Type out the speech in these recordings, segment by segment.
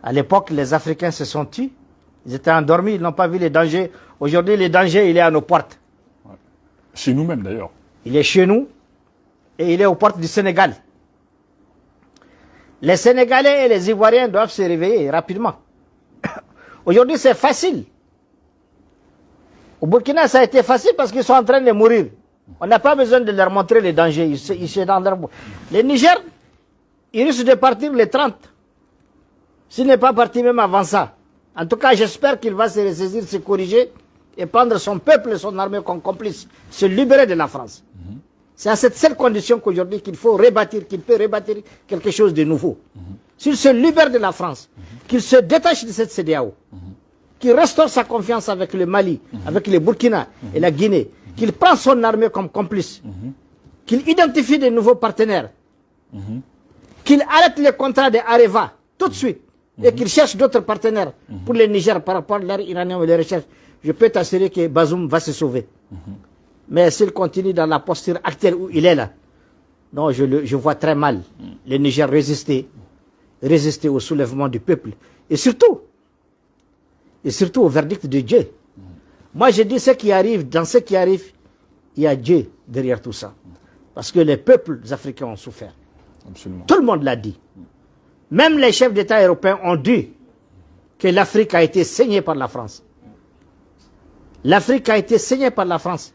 À l'époque, les Africains se sont tus. Ils étaient endormis, ils n'ont pas vu les dangers. Aujourd'hui, les dangers, il est à nos portes. Ouais. Chez nous-mêmes, d'ailleurs. Il est chez nous et il est aux portes du Sénégal. Les Sénégalais et les Ivoiriens doivent se réveiller rapidement. Aujourd'hui, c'est facile. Au Burkina, ça a été facile parce qu'ils sont en train de mourir. On n'a pas besoin de leur montrer les dangers. Ils sont dans leur... Les Niger, ils risquent de partir les 30. S'il n'est pas parti même avant ça. En tout cas, j'espère qu'il va se ressaisir, se corriger et prendre son peuple et son armée comme complice, se libérer de la France. C'est à cette seule condition qu'aujourd'hui qu'il faut rebâtir, qu'il peut rebâtir quelque chose de nouveau. S'il se libère de la France, qu'il se détache de cette CEDEAO, qu'il restaure sa confiance avec le Mali, avec le Burkina et la Guinée, qu'il prend son armée comme complice, qu'il identifie de nouveaux partenaires, qu'il arrête les contrats de Areva tout de suite et qu'il cherche d'autres partenaires pour le Niger par rapport à l'air iranien et les recherches. Je peux t'assurer que Bazoum va se sauver. Mais s'il continue dans la posture actuelle où il est là, non, je vois très mal le Niger résister au soulèvement du peuple. Et surtout au verdict de Dieu. Moi, je dis ce qui arrive, dans ce qui arrive, il y a Dieu derrière tout ça. Parce que les peuples africains ont souffert. Absolument. Tout le monde l'a dit. Même les chefs d'État européens ont dit que l'Afrique a été saignée par la France. L'Afrique a été saignée par la France.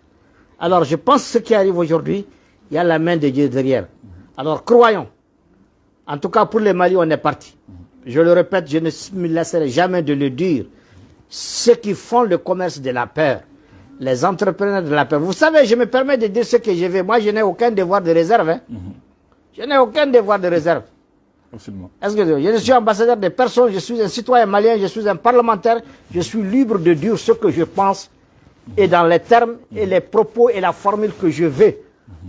Alors, je pense que ce qui arrive aujourd'hui, il y a la main de Dieu derrière. Alors, croyons. En tout cas, pour le Mali, on est parti. Je le répète, je ne me lasserai jamais de le dire. Ceux qui font le commerce de la peur, les entrepreneurs de la peur. Vous savez, je me permets de dire ce que je veux. Moi, je n'ai aucun devoir de réserve. Hein. Je n'ai aucun devoir de réserve. Absolument. Est-ce que je ne suis ambassadeur de personne, je suis un citoyen malien, je suis un parlementaire, je suis libre de dire ce que je pense et dans les termes et les propos et la formule que je veux,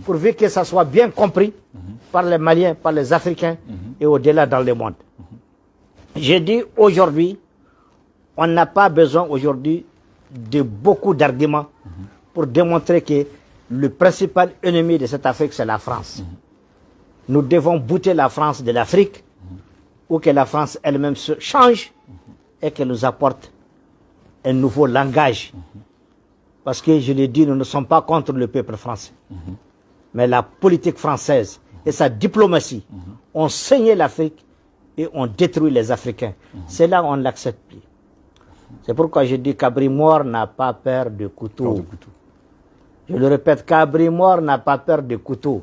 pourvu que ça soit bien compris par les Maliens, par les Africains et au-delà dans le monde. J'ai dit aujourd'hui, on n'a pas besoin aujourd'hui de beaucoup d'arguments pour démontrer que le principal ennemi de cette Afrique, c'est la France. Nous devons bouter la France de l'Afrique ou que la France elle-même se change et qu'elle nous apporte un nouveau langage. Parce que, je l'ai dit, nous ne sommes pas contre le peuple français. Mais la politique française et sa diplomatie ont saigné l'Afrique et ont détruit les Africains. C'est là où on ne l'accepte plus. C'est pourquoi je dis qu'Abri Mort n'a pas peur de couteau. Je le répète, qu'Abri Mort n'a pas peur de couteau.